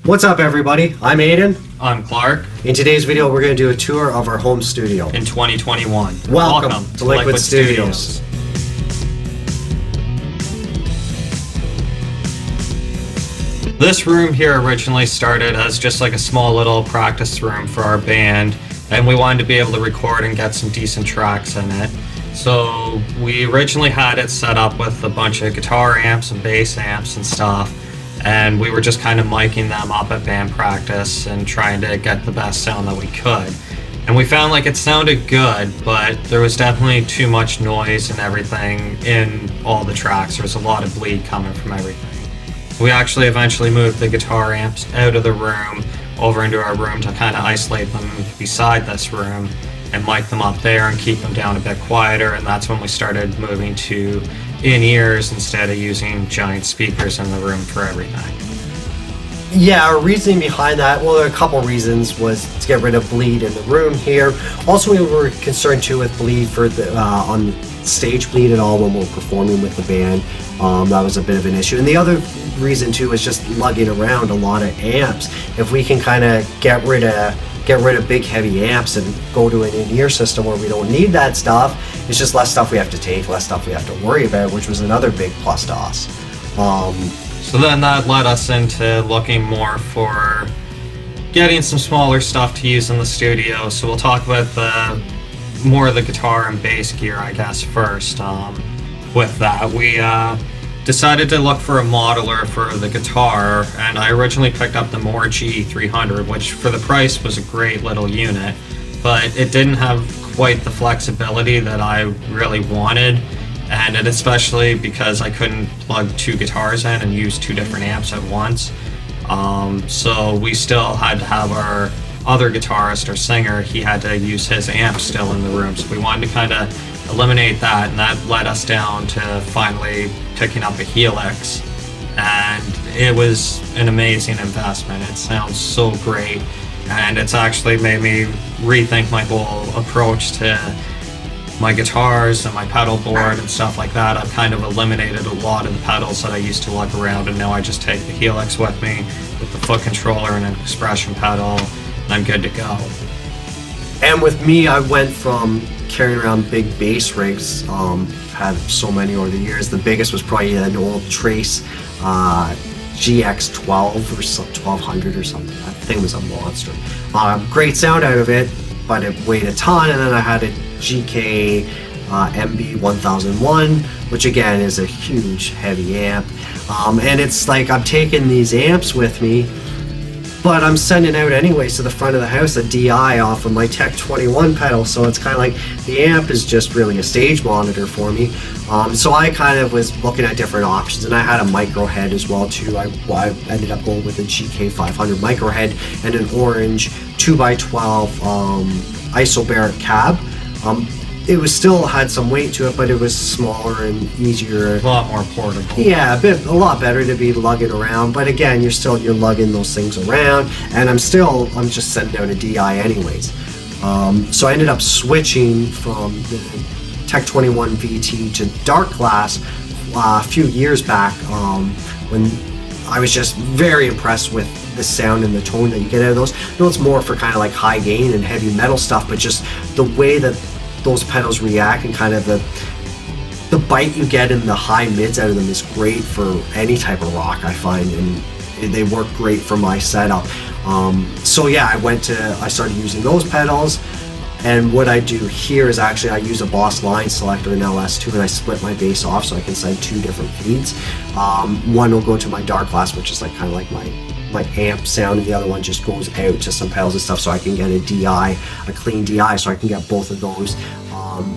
What's up, everybody? I'm Aiden. I'm Clark. In today's video, we're going to do a tour of our home studio In 2021. Welcome to Liquid Studios. This room here originally started as just like a small little practice room for our band, and we wanted to be able to record and get some decent tracks in it. So we originally had it set up with a bunch of guitar amps and bass amps and stuff, and we were just kind of miking them up at band practice and trying to get the best sound that we could. And we found like it sounded good, but there was definitely too much noise and everything in all the tracks. There was a lot of bleed coming from everything. We actually eventually moved the guitar amps out of the room over into our room to kind of isolate them beside this room and mic them up there and keep them down a bit quieter, and that's when we started moving to in-ears instead of using giant speakers in the room for everything. Yeah, our reasoning behind that, well, there are a couple reasons, was to get rid of bleed in the room here. Also, we were concerned too with bleed for the on stage bleed at all when we're performing with the band. That was a bit of an issue. And the other reason too is just lugging around a lot of amps. If we can kind of get rid of big heavy amps and go to an in-ear system where we don't need that stuff, it's just less stuff we have to take, less stuff we have to worry about, which was another big plus to us. So then that led us into looking more for getting some smaller stuff to use in the studio. So we'll talk about more of the guitar and bass gear, I guess, first. With that, we decided to look for a modeler for the guitar, and I originally picked up the Moore GE300, which for the price was a great little unit, but it didn't have quite the flexibility that I really wanted, and it especially because I couldn't plug two guitars in and use two different amps at once. So we still had to have our other guitarist or singer, he had to use his amp still in the room, so we wanted to kind of eliminate that, and that led us down to finally picking up a Helix, and it was an amazing investment. It sounds so great, and it's actually made me rethink my whole approach to my guitars and my pedal board and stuff like that. I've kind of eliminated a lot of the pedals that I used to lug around, and now I just take the Helix with me with the foot controller and an expression pedal, and I'm good to go. And with me, I went from carrying around big bass rigs, had so many over the years. The biggest was probably an old Trace GX12 or 1200 or something. That thing was a monster. Great sound out of it, but it weighed a ton. And then I had a GK MB1001, which again is a huge heavy amp. And it's like I'm taking these amps with me, but I'm sending out anyways to the front of the house a DI off of my Tech 21 pedal, so it's kind of like the amp is just really a stage monitor for me. So I kind of was looking at different options, and I had a micro head as well too. I ended up going with a GK500 micro head and an orange 2x12 isobaric cab. It was still had some weight to it, but it was smaller and easier. A lot more portable. Yeah, a lot better to be lugging around. But again, you're lugging those things around, and I'm just sending out a DI anyways. So I ended up switching from the Tech 21 VT to Dark Glass a few years back, when I was just very impressed with the sound and the tone that you get out of those. I know it's more for kind of like high gain and heavy metal stuff, but just the way that those pedals react and kind of the bite you get in the high mids out of them is great for any type of rock, I find, and they work great for my setup. So yeah, I started using those pedals, and what I do here is actually I use a Boss line selector in LS2, and I split my bass off so I can send two different feeds. One will go to my Dark Glass, which is like kind of like my amp sound, and the other one just goes out to some pedals and stuff, so I can get a clean DI, so I can get both of those,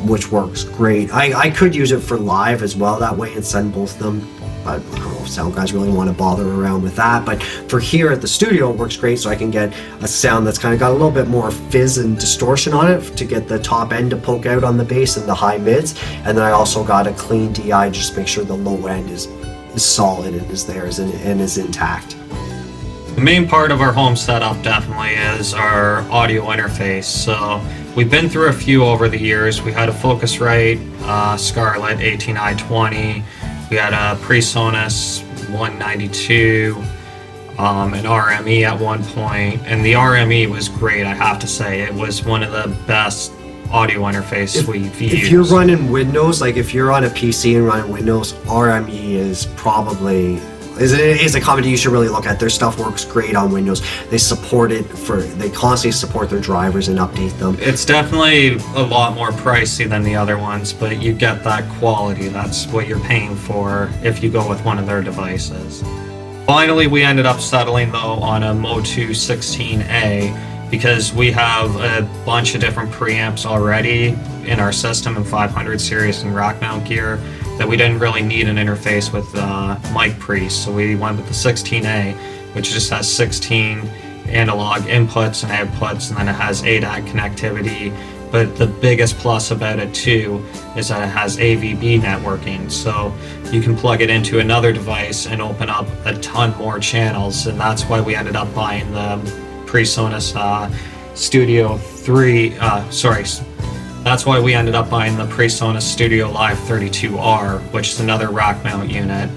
which works great. I could use it for live as well that way and send both of them, but I don't know if sound guys really want to bother around with that. But for here at the studio, it works great, so I can get a sound that's kind of got a little bit more fizz and distortion on it to get the top end to poke out on the bass and the high mids, and then I also got a clean DI just to make sure the low end is solid and is there and is intact. The main part of our home setup definitely is our audio interface. So we've been through a few over the years. We had a Focusrite Scarlett 18i20. We had a PreSonus 192. an RME at one point, and the RME was great. I have to say, it was one of the best audio interface we've used. If you're running Windows, like if you're on a PC and running Windows, RME is probably is a company you should really look at. Their stuff works great on Windows. They support it they constantly support their drivers and update them. It's definitely a lot more pricey than the other ones, but you get that quality. That's what you're paying for if you go with one of their devices. Finally, we ended up settling though on a Motu 16A because we have a bunch of different preamps already in our system in 500 series and rack mount gear that we didn't really need an interface with mic pre, so we went with the 16A, which just has 16 analog inputs and outputs, and then it has ADAC connectivity. But the biggest plus about it too is that it has AVB networking, so you can plug it into another device and open up a ton more channels, and that's why we ended up buying the PreSonus Studio 3, that's why we ended up buying the PreSonus Studio Live 32R, which is another rack mount unit.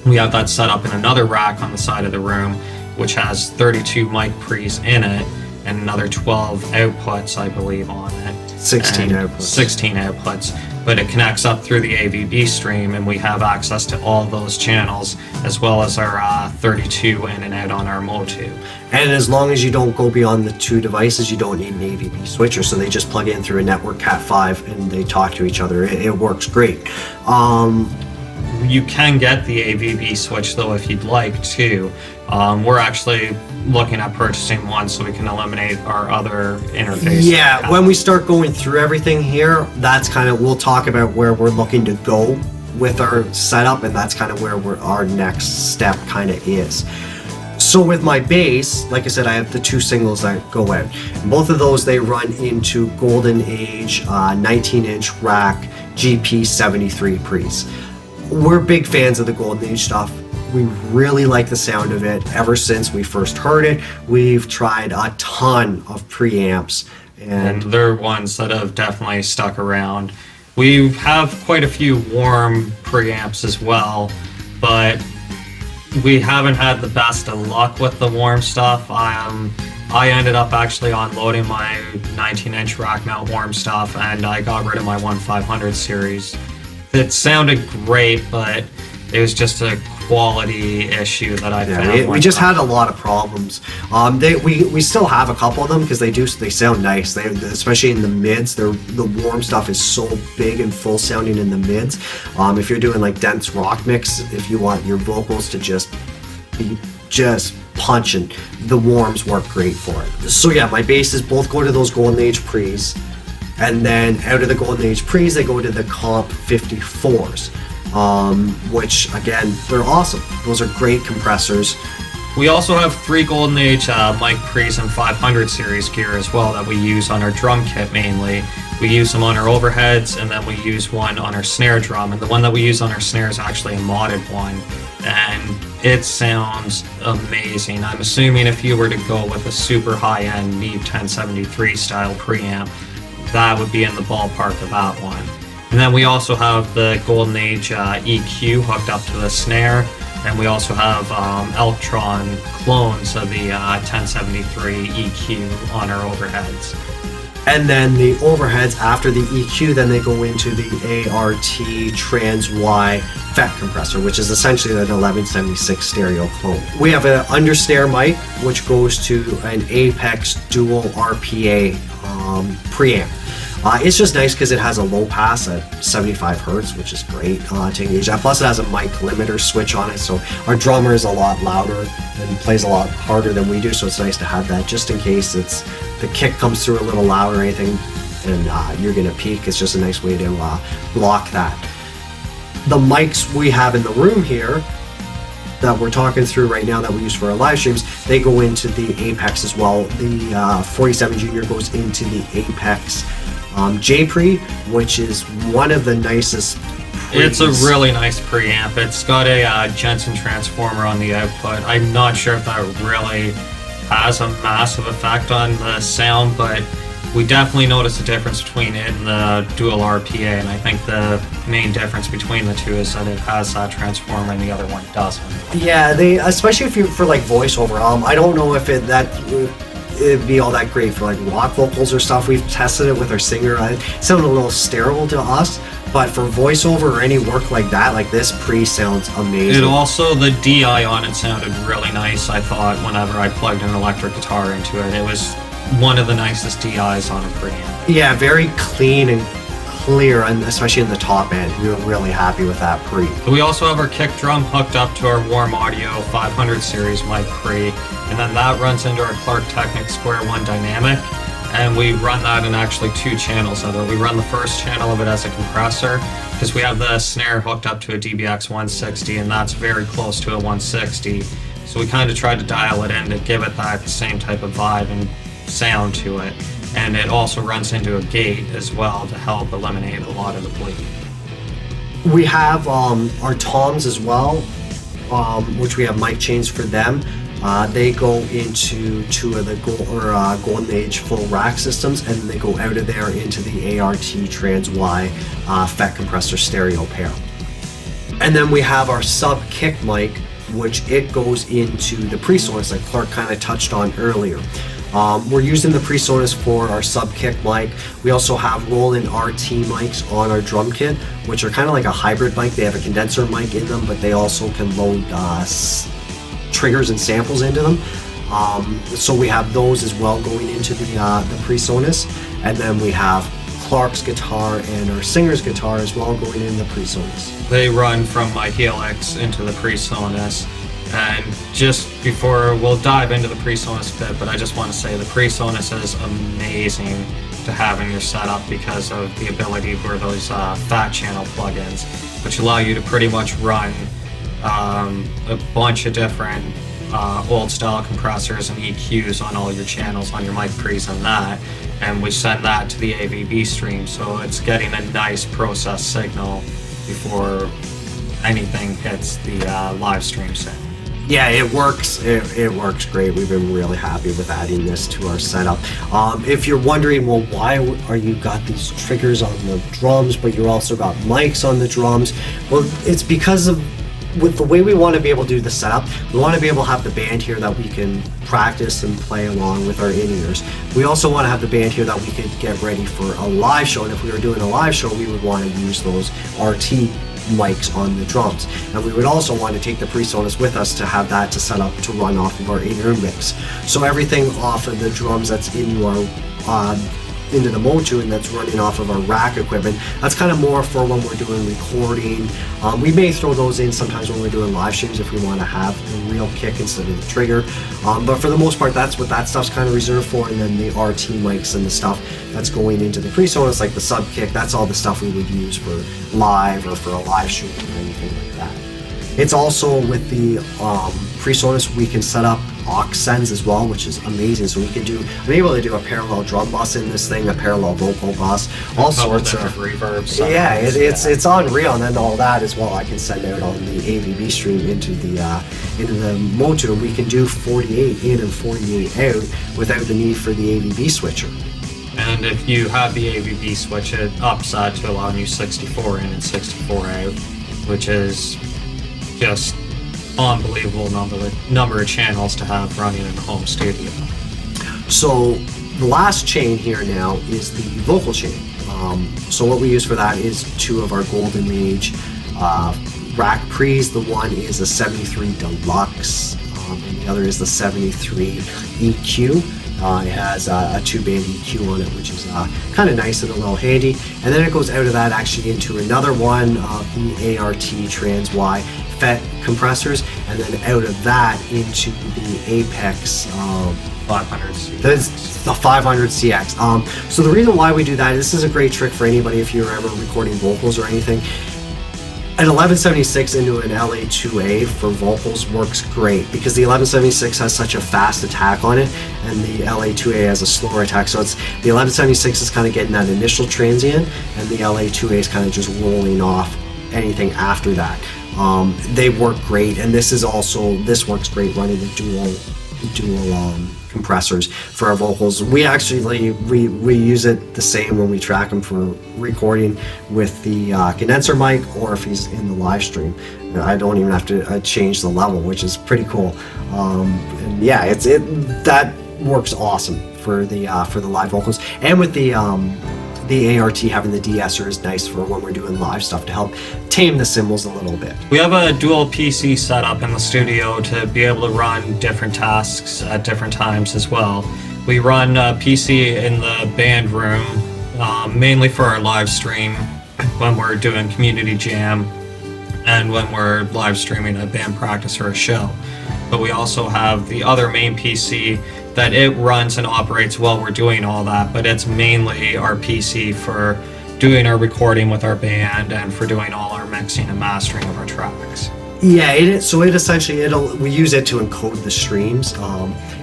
We have that set up in another rack on the side of the room, which has 32 mic pre's in it and another 12 outputs, I believe, on it. 16 outputs. 16 outputs. But it connects up through the AVB stream, and we have access to all those channels, as well as our 32 in and out on our Motu. And as long as you don't go beyond the two devices, you don't need an AVB switcher, so they just plug in through a network Cat5 and they talk to each other. It works great. You can get the AVB switch though if you'd like to. We're actually looking at purchasing one so we can eliminate our other interface. Yeah, when we start going through everything here, that's kind of, we'll talk about where we're looking to go with our setup, and that's kind of where our next step kind of is. So with my bass, like I said, I have the two singles that go out. Both of those, they run into Golden Age 19-inch rack GP73 pre's. We're big fans of the Golden Age stuff. We really like the sound of it. Ever since we first heard it, we've tried a ton of preamps, and they're ones that have definitely stuck around. We have quite a few warm preamps as well, but we haven't had the best of luck with the warm stuff. I ended up actually unloading my 19-inch rack mount warm stuff, and I got rid of my 1500 series. It sounded great, but it was just a quality issue that I found. We just had a lot of problems. We still have a couple of them because they sound nice. They, especially in the mids, the warm stuff is so big and full sounding in the mids. If you're doing like dense rock mix, if you want your vocals to just be punching, the warms work great for it. So yeah, my basses both go to those Golden Age pre's, and then out of the Golden Age pre's, they go to the Comp 54s. Which again, they're awesome. Those are great compressors. We also have 3 Golden Age mic pre's and 500 series gear as well that we use on our drum kit mainly. We use them on our overheads, and then we use one on our snare drum, and the one that we use on our snare is actually a modded one, and it sounds amazing. I'm assuming if you were to go with a super high-end Neve 1073 style preamp, that would be in the ballpark of that one. And then we also have the Golden Age EQ hooked up to the snare, and we also have Electron clones of the 1073 EQ on our overheads. And then the overheads after the EQ, then they go into the ART Trans Y FET compressor, which is essentially an 1176 stereo clone. We have an undersnare mic, which goes to an Apex dual RPA preamp. It's just nice because it has a low pass at 75 hertz, which is great to engage that. Plus it has a mic limiter switch on it, so our drummer is a lot louder and plays a lot harder than we do, so it's nice to have that just in case the kick comes through a little loud or anything and you're gonna peak. It's just a nice way to block that. The mics we have in the room here that we're talking through right now that we use for our live streams, they go into the Apex as well. The 47 Junior goes into the Apex J-Pre, which is one of the nicest pre's. It's a really nice preamp. It's got a Jensen transformer on the output. I'm not sure if that really has a massive effect on the sound, but we definitely notice a difference between it and the dual RPA, and I think the main difference between the two is that it has that transformer and the other one doesn't. Yeah, they, especially if you for like voiceover. I don't know if it'd be all that great for like rock vocals or stuff. We've tested it with our singer. It sounded a little sterile to us, but for voiceover or any work like that, like this sounds amazing. It also, the DI on it sounded really nice, I thought, whenever I plugged an electric guitar into it. It was one of the nicest DIs on a preamp. Yeah, very clean and clear, and especially in the top end. We were really happy with that pre. We also have our kick drum hooked up to our Warm Audio 500 series mic pre, and then that runs into our Clark Technic Square 1 dynamic, and we run that in actually 2 channels of it. We run the first channel of it as a compressor, because we have the snare hooked up to a DBX 160, and that's very close to a 160, so we kind of tried to dial it in to give it that same type of vibe and sound to it. And it also runs into a gate as well to help eliminate a lot of the bleed. We have our toms as well, which we have mic chains for them. They go into 2 of the Golden Age full rack systems, and then they go out of there into the ART Trans Y FET compressor stereo pair. And then we have our sub kick mic, which it goes into the PreSonus like Clark kind of touched on earlier. We're using the PreSonus for our sub kick mic. We also have Roland RT mics on our drum kit, which are kind of like a hybrid mic. They have a condenser mic in them, but they also can load triggers and samples into them. So we have those as well going into the PreSonus. And then we have Clark's guitar and our singer's guitar as well going in the PreSonus. They run from my Helix into the PreSonus. And just before we'll dive into the PreSonus bit, but I just want to say the PreSonus is amazing to have in your setup because of the ability for those fat channel plugins, which allow you to pretty much run a bunch of different old style compressors and EQs on all your channels on your mic pre's and that, and we send that to the AVB stream, so it's getting a nice process signal before anything hits the live stream sound. Yeah, it works. It works great. We've been really happy with adding this to our setup. If you're wondering, well, why are you got these triggers on the drums, but you also got mics on the drums? Well, it's because of with the way we want to be able to do the setup. We want to be able to have the band here that we can practice and play along with our in-ears. We also want to have the band here that we could get ready for a live show, and if we were doing a live show, we would want to use those RT mics on the drums, and we would also want to take the PreSonus with us to have that to set up to run off of our in-ear mix. So everything off of the drums that's into our into the Motu and that's running off of our rack equipment, that's kind of more for when we're doing recording. We may throw those in sometimes when we're doing live streams if we want to have the real kick instead of the trigger, but for the most part that's what that stuff's kind of reserved for. And then the RT mics and the stuff that's going into the PreSonus, like the sub kick, that's all the stuff we would use for live or for a live shoot or anything like that. It's also with the PreSonus we can set up aux sends as well, which is amazing. So we can I'm able to do a parallel drum bus in this thing, a parallel vocal bus, all sorts of reverbs. Yeah, it's unreal. And then all that as well I can send out on the AVB stream into the Motu. We can do 48 in and 48 out without the need for the AVB switcher. And if you have the AVB switch, it ups that to allowing you 64 in and 64 out, which is just unbelievable number of channels to have running in the home studio. So the last chain here now is the vocal chain. So what we use for that is 2 of our Golden Age rack pre's. The one is a 73 Deluxe, and the other is the 73 EQ. It has a 2-band EQ on it, which is kind of nice and a little handy. And then it goes out of that actually into another one of the ART Trans Y FET compressors, and then out of that into the Apex 500CX. The 500CX. So the reason why we do that, this is a great trick for anybody if you're ever recording vocals or anything. An 1176 into an LA2A for vocals works great because the 1176 has such a fast attack on it and the LA2A has a slower attack. So it's the 1176 is kind of getting that initial transient and the LA2A is kind of just rolling off anything after that. They work great, and this works great running the dual compressors for our vocals. We actually we use it the same when we track him for recording with the condenser mic, or if he's in the live stream. I don't even have to change the level, which is pretty cool. And yeah, that works awesome for the live vocals, and with the ART having the de-esser is nice for when we're doing live stuff to help tame the cymbals a little bit. We have a dual PC set up in the studio to be able to run different tasks at different times as well. We run a PC in the band room, mainly for our live stream when we're doing community jam and when we're live streaming a band practice or a show. But we also have the other main PC that it runs and operates while we're doing all that, but it's mainly our PC for doing our recording with our band and for doing all our mixing and mastering of our tracks. Yeah, we use it to encode the streams,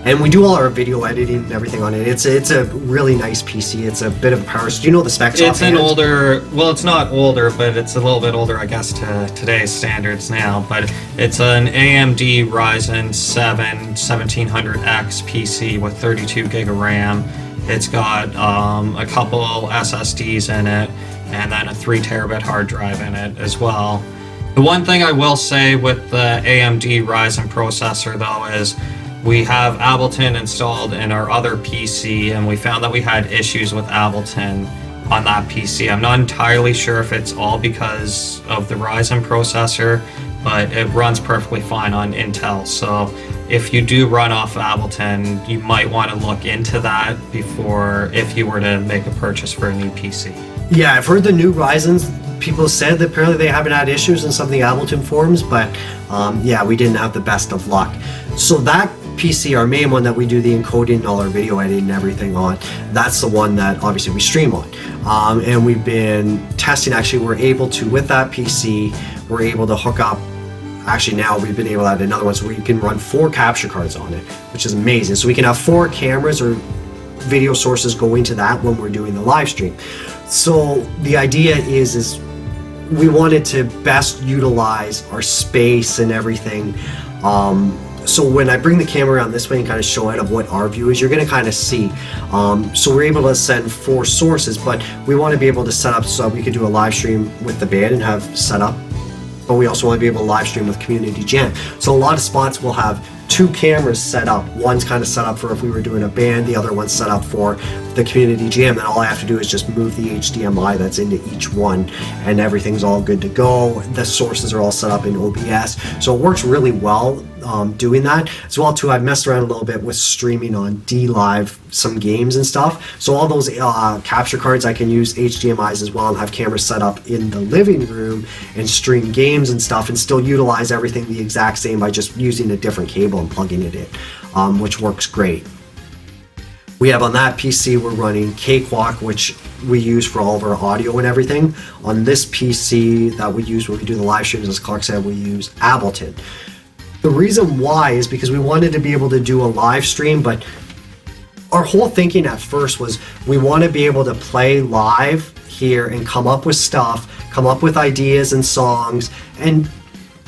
and we do all our video editing and everything on it. It's a really nice PC. It's a bit of a power. Do you know the specs? It's an older, well, it's not older, but it's a little bit older, I guess, to today's standards now. But it's an AMD Ryzen 7 1700X PC with 32 gig of RAM. It's got a couple SSDs in it, and then a 3 terabyte hard drive in it as well. The one thing I will say with the AMD Ryzen processor, though, is we have Ableton installed in our other PC, and we found that we had issues with Ableton on that PC. I'm not entirely sure if it's all because of the Ryzen processor, but it runs perfectly fine on Intel. So if you do run off Ableton, you might want to look into that before, if you were to make a purchase for a new PC. Yeah, I've heard the new Ryzens, people said that apparently they haven't had issues in some of the Ableton forums, but yeah, we didn't have the best of luck. So that PC, our main one that we do the encoding and all our video editing and everything on, that's the one that obviously we stream on. And we've been testing, actually, we're able to, with that PC, we're able to hook up, actually now we've been able to add another one, so we can run 4 capture cards on it, which is amazing. So we can have 4 cameras or video sources going to that when we're doing the live stream. So the idea is we wanted to best utilize our space and everything. So when I bring the camera around this way and kind of show it of what our view is, you're going to kind of see. So we're able to send 4 sources, but we want to be able to set up so we could do a live stream with the band and have set up, but we also want to be able to live stream with Community Jam. So a lot of spots will have 2 cameras set up. One's kind of set up for if we were doing a band, the other one's set up for the Community Jam, and all I have to do is just move the HDMI that's into each one, and everything's all good to go. The sources are all set up in OBS, so it works really well doing that. As well too, I've messed around a little bit with streaming on DLive some games and stuff, so all those capture cards I can use HDMIs as well and have cameras set up in the living room and stream games and stuff and still utilize everything the exact same by just using a different cable and plugging it in, which works great. We have on that PC, we're running Cakewalk, which we use for all of our audio and everything. On this PC that we use when we do the live streams, as Clark said, we use Ableton. The reason why is because we wanted to be able to do a live stream, but our whole thinking at first was we want to be able to play live here and come up with stuff, come up with ideas and songs, and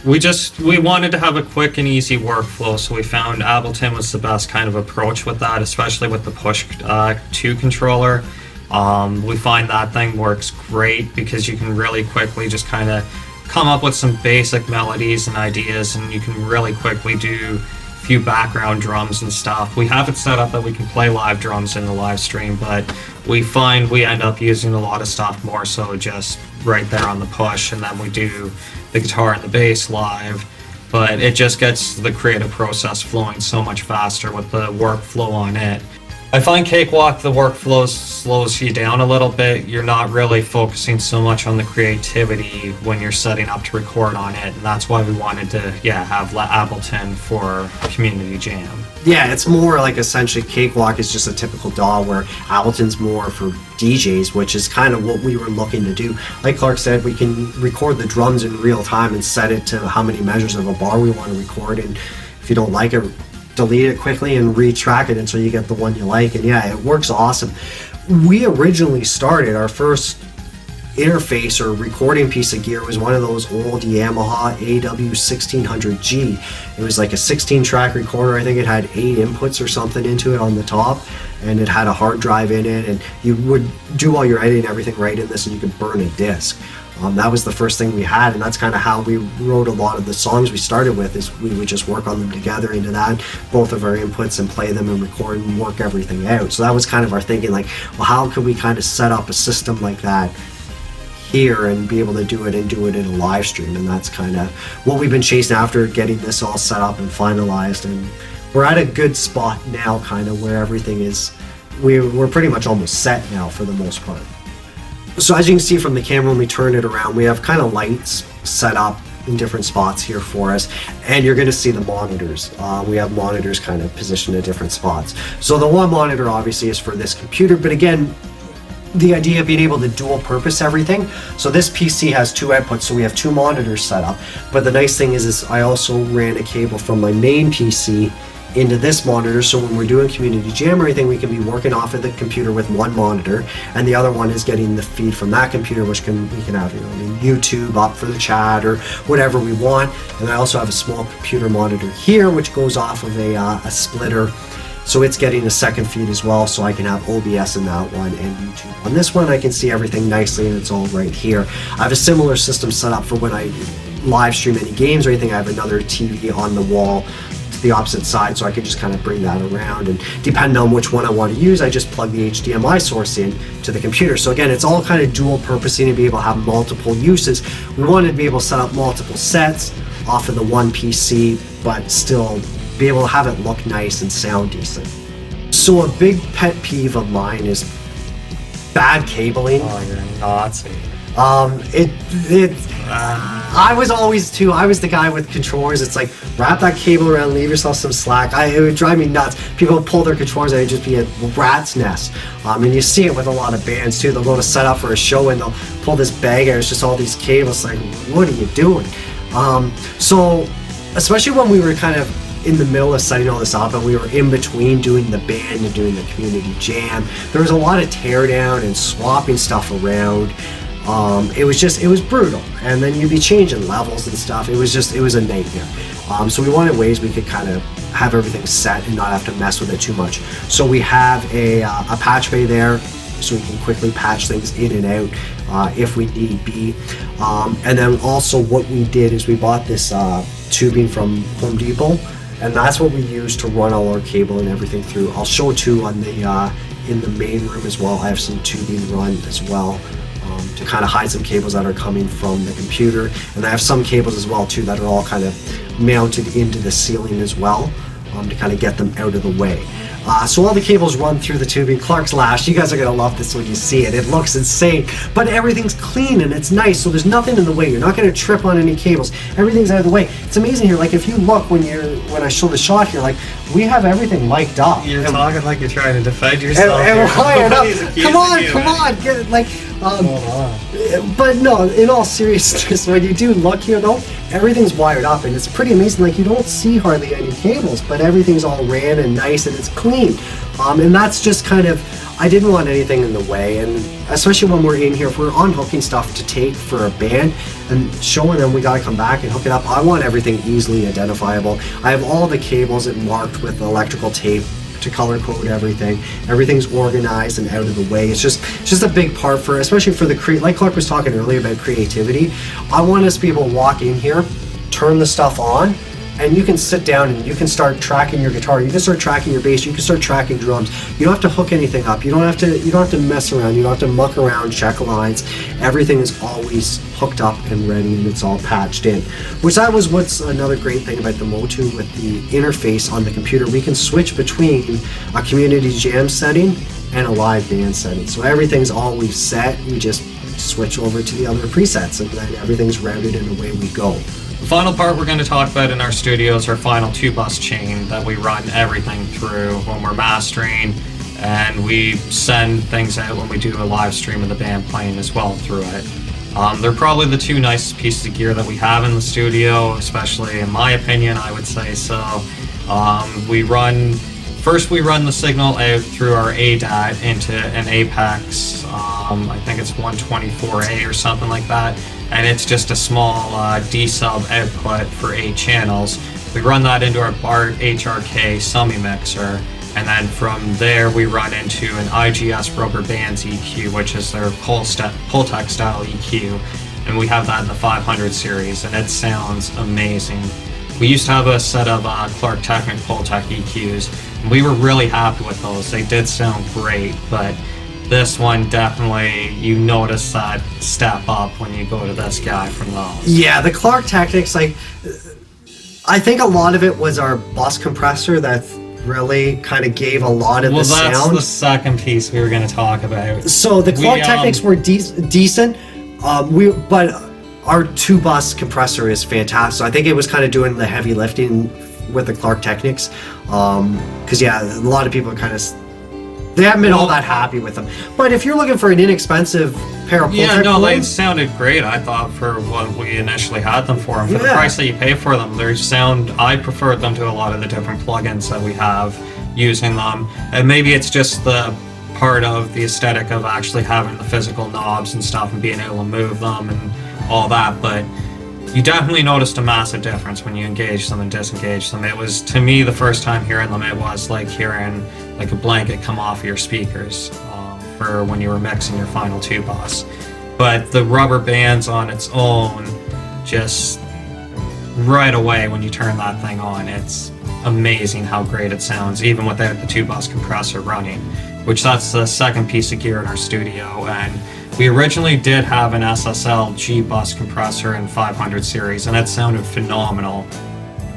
we wanted to have a quick and easy workflow, so we found Ableton was the best kind of approach with that, especially with the push to controller. We find that thing works great because you can really quickly just kind of come up with some basic melodies and ideas, and you can really quickly do a few background drums and stuff. We have it set up that we can play live drums in the live stream, but we find we end up using a lot of stuff more so just right there on the push, and then we do the guitar and the bass live, but it just gets the creative process flowing so much faster with the workflow on it. I find Cakewalk, the workflow slows you down a little bit. You're not really focusing so much on the creativity when you're setting up to record on it, and that's why we wanted to have Ableton for Community Jam. Yeah, it's more like essentially Cakewalk is just a typical DAW, where Ableton's more for DJs, which is kind of what we were looking to do. Like Clark said, we can record the drums in real time and set it to how many measures of a bar we want to record, and if you don't like it, delete it quickly and retrack it until you get the one you like, and yeah, it works awesome. We originally started our first interface or recording piece of gear was one of those old Yamaha AW1600G. It was like a 16-track recorder. I think it had 8 inputs or something into it on the top, and it had a hard drive in it, and you would do all your editing and everything right in this, and you could burn a disc. That was the first thing we had, and that's kind of how we wrote a lot of the songs we started with, is we would just work on them together into that, both of our inputs, and play them and record and work everything out. So that was kind of our thinking, like, well, how could we kind of set up a system like that here and be able to do it in a live stream? And that's kind of what we've been chasing after, getting this all set up and finalized, and we're at a good spot now, kind of where everything is, we're pretty much almost set now for the most part. So as you can see from the camera, when we turn it around, we have kind of lights set up in different spots here for us, and you're going to see the monitors. We have monitors kind of positioned at different spots. So the one monitor obviously is for this computer, but again, the idea of being able to dual purpose everything. So this PC has 2 outputs, so we have 2 monitors set up. But the nice thing is I also ran a cable from my main PC into this monitor, so when we're doing community jam or anything, we can be working off of the computer with one monitor, and the other one is getting the feed from that computer, which we can have, YouTube up for the chat or whatever we want. And I also have a small computer monitor here, which goes off of a splitter, so it's getting a second feed as well, so I can have OBS in that one and YouTube. On this one, I can see everything nicely, and it's all right here. I have a similar system set up for when I live stream any games or anything. I have another TV on the wall the opposite side, so I can just kind of bring that around, and depending on which one I want to use, I just plug the HDMI source in to the computer. So again, it's all kind of dual purposing to be able to have multiple uses. We wanted to be able to set up multiple sets off of the one PC, but still be able to have it look nice and sound decent. So a big pet peeve of mine is bad cabling. Oh, you're a Nazi. I was the guy with controllers. It's like, wrap that cable around, leave yourself some slack. It would drive me nuts. People would pull their controllers, and it'd just be a rat's nest. And you see it with a lot of bands too. They'll go to set up for a show and they'll pull this bag out. It's just all these cables. Like, what are you doing? So, especially when we were kind of in the middle of setting all this up, and we were in between doing the band and doing the community jam, there was a lot of teardown and swapping stuff around. It was brutal, and then you'd be changing levels and stuff. It was a nightmare. So we wanted ways we could kind of have everything set and not have to mess with it too much. So we have a patch bay there, so we can quickly patch things in and out if we need be. And then also what we did is we bought this tubing from Home Depot, and that's what we use to run all our cable and everything through. I'll show too on the in the main room as well. I have some tubing run as well, to kind of hide some cables that are coming from the computer, and I have some cables as well too that are all kind of mounted into the ceiling as well, to kind of get them out of the way. So all the cables run through the tubing. Clark's Lash, you guys are gonna love this when you see it. It looks insane, but everything's clean and it's nice, so there's nothing in the way. You're not gonna trip on any cables. Everything's out of the way. It's amazing here. Like, if you look when I show the shot here, like, we have everything mic'd up. You're talking like you're trying to defend yourself. Come on, get it, like. But no, in all seriousness, when you do look here though, everything's wired up, and it's pretty amazing. Like, you don't see hardly any cables, but everything's all ran and nice, and it's clean. And that's just kind of, I didn't want anything in the way, and especially when we're in here, if we're unhooking stuff to take for a band and showing them we gotta come back and hook it up, I want everything easily identifiable. I have all the cables marked with electrical tape to color code everything. Everything's organized and out of the way. It's just a big part for, especially for like Clark was talking earlier about creativity. I want us to be able to walk in here, turn the stuff on, and you can sit down and you can start tracking your guitar. You can start tracking your bass. You can start tracking drums. You don't have to hook anything up. You don't have to mess around. You don't have to muck around, check lines. Everything is always hooked up and ready, and it's all patched in. What's another great thing about the Motu with the interface on the computer. We can switch between a community jam setting and a live band setting. So everything's always set. We just switch over to the other presets, and then everything's routed and away we go. The final part we're going to talk about in our studio is our final 2-bus chain that we run everything through when we're mastering, and we send things out when we do a live stream of the band playing as well through it. They're probably the 2 nicest pieces of gear that we have in the studio, especially in my opinion, I would say so. We run the signal out through our ADAT into an Apex I think it's 124A or something like that, and it's just a small D-sub output for 8 channels. We run that into our BART HRK semi mixer, and then from there we run into an IGS Rubber Bands EQ, which is their Pultec style EQ, and we have that in the 500 series, and it sounds amazing. We used to have a set of Clark Technic Pultec EQs, and we were really happy with those. They did sound great, but this one definitely, you notice that step up when you go to this guy from those. Yeah, the Clark Technics, like, I think a lot of it was our bus compressor that really kind of gave a lot of the sound. Well, that's the second piece we were going to talk about. So the Clark Technics were decent, but our 2-bus compressor is fantastic. So I think it was kind of doing the heavy lifting with the Clark Technics, because yeah, a lot of people kind of, they haven't been all that happy with them. But if you're looking for an inexpensive pair of Pultec they sounded great, I thought, for what we initially had them for. And for the price that you pay for them, I preferred them to a lot of the different plugins that we have using them. And maybe it's just the part of the aesthetic of actually having the physical knobs and stuff and being able to move them and all that, but you definitely noticed a massive difference when you engage them and disengage them. It was, to me, the first time hearing them, it was like hearing like a blanket come off of your speakers for when you were mixing your final 2-bus. But the rubber bands on its own, just right away when you turn that thing on, it's amazing how great it sounds, even without the 2-bus compressor running, which that's the second piece of gear in our studio. And we originally did have an SSL G-bus compressor in 500 series, and it sounded phenomenal.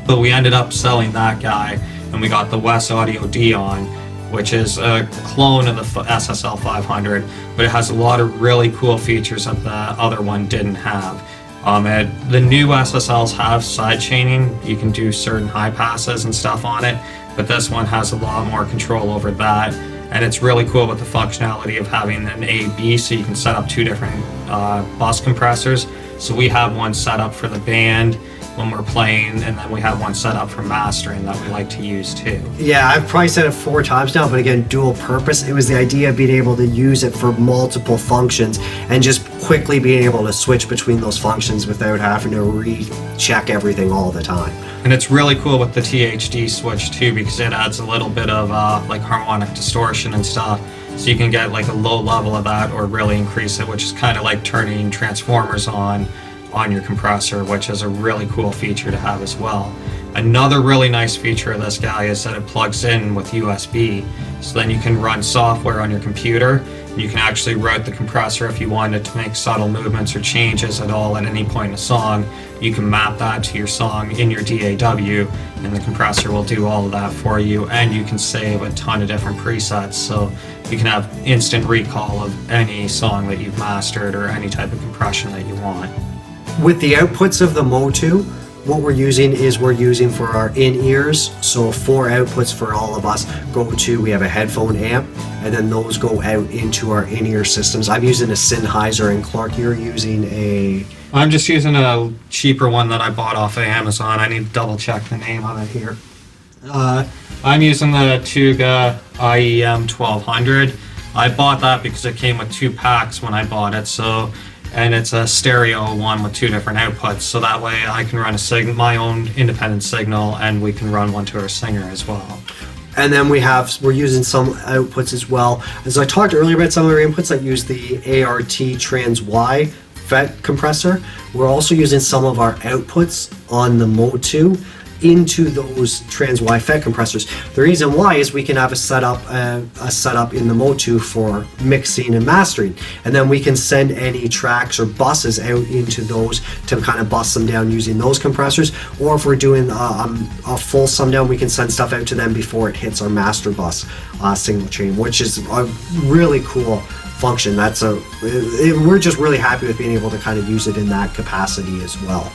But we ended up selling that guy, and we got the Wes Audio Dion, which is a clone of the SSL 500, but it has a lot of really cool features that the other one didn't have. The new SSLs have side chaining. You can do certain high passes and stuff on it, but this one has a lot more control over that. And it's really cool with the functionality of having an A/B, so you can set up 2 different bus compressors. So we have one set up for the band when we're playing, and then we have one set up for mastering that we like to use too. Yeah, I've probably said it 4 times now, but again, dual purpose. It was the idea of being able to use it for multiple functions and just quickly being able to switch between those functions without having to recheck everything all the time. And it's really cool with the THD switch too, because it adds a little bit of like harmonic distortion and stuff. So you can get like a low level of that or really increase it, which is kind of like turning transformers on your compressor, which is a really cool feature to have as well. Another really nice feature of this guy is that it plugs in with USB, so then you can run software on your computer. You can actually route the compressor if you wanted to make subtle movements or changes at all at any point in a song. You can map that to your song in your DAW, and the compressor will do all of that for you, and you can save a ton of different presets, so you can have instant recall of any song that you've mastered or any type of compression that you want. With the outputs of the Motu, what we're using for our in-ears, so 4 outputs for all of us go to, we have a headphone amp, and then those go out into our in-ear systems. I'm using a Sennheiser, and Clark, you're using a... I'm just using a cheaper one that I bought off of Amazon. I need to double check the name on it here. I'm using the Tuga IEM 1200. I bought that because it came with 2 packs when I bought it, and it's a stereo one with 2 different outputs, so that way I can run my own independent signal, and we can run one to our singer as well. And then we're using some outputs as well. As I talked earlier about some of our inputs that use the ART Trans Y FET compressor, we're also using some of our outputs on the Motu into those Trans Y FET compressors. The reason why is we can have a setup in the Motu for mixing and mastering, and then we can send any tracks or buses out into those to kind of bust them down using those compressors, or if we're doing a full sum down, we can send stuff out to them before it hits our master bus signal chain, which is a really cool function. We're just really happy with being able to kind of use it in that capacity as well.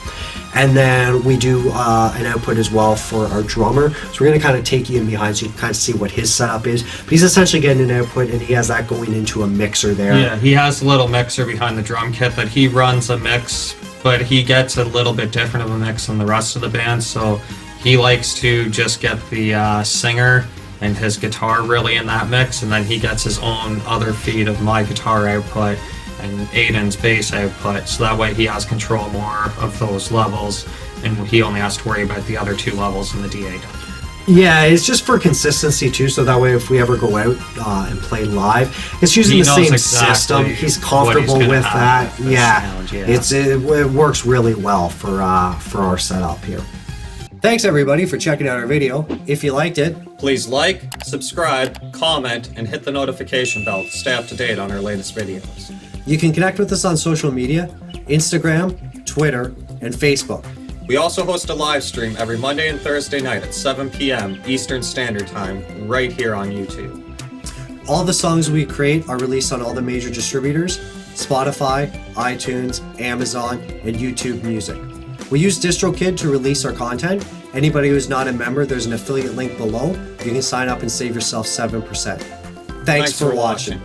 And then we do an output as well for our drummer. So we're going to kind of take you in behind so you can kind of see what his setup is. But he's essentially getting an output, and he has that going into a mixer there. Yeah, he has a little mixer behind the drum kit that he runs a mix, but he gets a little bit different of a mix than the rest of the band. So he likes to just get the singer and his guitar really in that mix, and then he gets his own other feed of my guitar output and Aiden's bass output, so that way he has control more of those levels, and he only has to worry about the other 2 levels in the DAW. Yeah, it's just for consistency too, so that way if we ever go out and play live, it's using He the knows same exactly system. He's what comfortable he's gonna with have that. with the sound, yeah. It works really well for our setup here. Thanks everybody for checking out our video. If you liked it, Please like, subscribe, comment, and hit the notification bell to stay up to date on our latest videos. you can connect with us on social media, Instagram, Twitter, and Facebook. We also host a live stream every Monday and Thursday night at 7 p.m. Eastern Standard Time, right here on YouTube. All the songs we create are released on all the major distributors, Spotify, iTunes, Amazon, and YouTube Music. We use DistroKid to release our content. Anybody who's not a member, there's an affiliate link below. You can sign up and save yourself 7%. Thanks for watching.